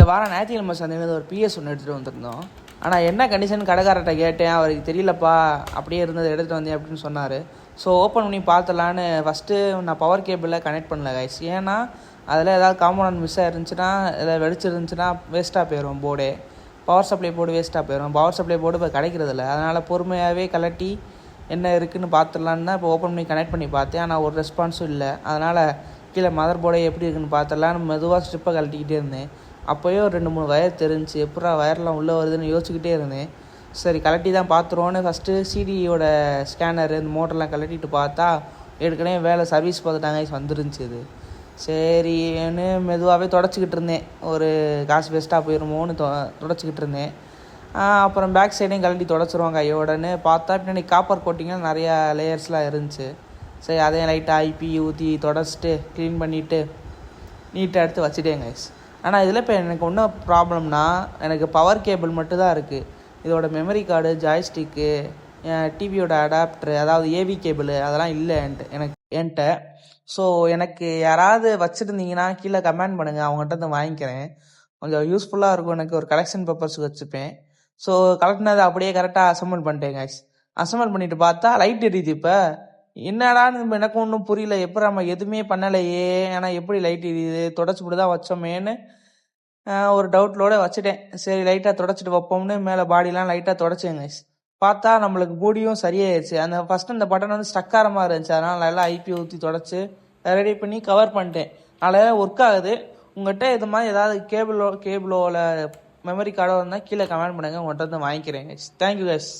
வாரம் ஞாயிற்றுக்கிழமை சந்தையில் ஒரு பிஎஸ் ஒன்று எடுத்துகிட்டு வந்திருந்தோம். ஆனால் என்ன கண்டிஷன் கடைக்காரர்கிட்ட கேட்டேன், அவருக்கு தெரியலப்பா அப்படியே இருந்தது எடுத்துகிட்டு வந்தேன் அப்படின்னு சொன்னார். ஸோ ஓப்பன் பண்ணி பார்த்துலான்னு ஃபஸ்ட்டு நான் பவர் கேபிளில் கனெக்ட் பண்ணல கைஸ். ஏன்னா அதில் ஏதாவது காம்பனன்ட் மிஸ் ஆகிருந்துச்சுன்னா ஏதாவது வெடிச்சிருந்துச்சுன்னா வேஸ்ட்டாக போயிடும் போர்டே. பவர் சப்ளை போர்டு வேஸ்ட்டாக போயிடும். பவர் சப்ளை போர்டு இப்போ கிடைக்கிறதில்ல. அதனால் பொறுமையாகவே கலட்டி என்ன இருக்குதுன்னு பார்த்துடலான்னு தான் இப்போ ஓப்பன் பண்ணி கனெக்ட் பண்ணி பார்த்தேன். ஆனால் ஒரு ரெஸ்பான்ஸும் இல்லை. அதனால் கீழே மதர் போர்டே எப்படி இருக்குன்னு பார்த்துடலான்னு மெதுவாக ஸ்ட்ரிப்பை கழட்டிக்கிட்டே இருந்தேன். அப்போயே ஒரு 2-3 வயர் தெரிஞ்சு எப்படா வயர்லாம் உள்ளே வருதுன்னு யோசிச்சுக்கிட்டே இருந்தேன். சரி கலட்டி தான் பார்த்துருவோன்னு ஃபஸ்ட்டு சிடியோட ஸ்கேனர் இந்த மோட்டர்லாம் கலட்டிட்டு பார்த்தா ஏற்கனவே வேலை சர்வீஸ் பார்த்துட்டாங்க வந்துருந்துச்சு. இது சரின்னு மெதுவாகவே தொடச்சிக்கிட்டு இருந்தேன். ஒரு காசு வேஸ்ட்டாக போயிருமோன்னு தொடச்சிக்கிட்டு இருந்தேன். அப்புறம் பேக் சைடையும் கழட்டி தொடச்சிருவாங்க கையோடன்னு பார்த்தா பின்னாடி காப்பர் கோட்டிங்லாம் நிறையா லேயர்ஸ்லாம் இருந்துச்சு. சரி அதையும் லைட்டாக ஐபி ஊற்றி தொடச்சிட்டு க்ளீன் பண்ணிவிட்டு நீட்டாக எடுத்து வச்சுட்டேன் கைஸ். ஆனால் இதில் இப்போ எனக்கு ஒன்றும் ப்ராப்ளம்னா எனக்கு பவர் கேபிள் மட்டும்தான் இருக்குது. இதோட மெமரி கார்டு, ஜாய்ஸ்டிக்கு, டிவியோட அடாப்டரு, அதாவது ஏவி கேபிள் அதெல்லாம் இல்லை என்கிட்ட. ஸோ எனக்கு யாராவது வச்சுருந்தீங்கன்னா கீழே கமெண்ட் பண்ணுங்கள், அவங்ககிட்ட வந்து வாங்கிக்கிறேன். கொஞ்சம் யூஸ்ஃபுல்லாக இருக்கும். எனக்கு ஒரு கலெக்ஷன் பர்பஸ்க்கு வச்சுப்பேன். ஸோ கலெக்டினதை அப்படியே கரெக்டாக அசம்பிள் பண்ணிட்டேன் கைஸ். அசம்பிள் பண்ணிவிட்டு பார்த்தா லைட் எரியுது. இப்போ என்னடான்னு எனக்கு ஒன்றும் புரியல. எப்படி நம்ம எதுவுமே பண்ணலையே, ஏன்னா எப்படி லைட் எரியுது, தொடச்சிப்பிட்டு தான் வச்சோமேன்னு ஒரு டவுட்லோடு வச்சுட்டேன். சரி லைட்டாக தொடச்சிட்டு வைப்போம்னு மேலே பாடிலாம் லைட்டாக தொடச்சேங்க. பார்த்தா நம்மளுக்கு பூடியும் சரியாயிடுச்சு. அந்த ஃபஸ்ட்டு அந்த பட்டன் வந்து ஸ்டக் ஆகிற மாதிரி இருந்துச்சு. அதனால் நல்லா ஐபி ஊற்றி தொடச்சி ரெடி பண்ணி கவர் பண்ணிட்டேன். அதில் ஒர்க் ஆகுது. உங்கள்கிட்ட இது மாதிரி ஏதாவது கேபிளோவில் மெமரி கார்டோ இருந்தால் கீழே கமெண்ட் பண்ணுங்கள், உங்கள்கிட்ட வந்து வாங்கிக்கிறேன். Thank you guys.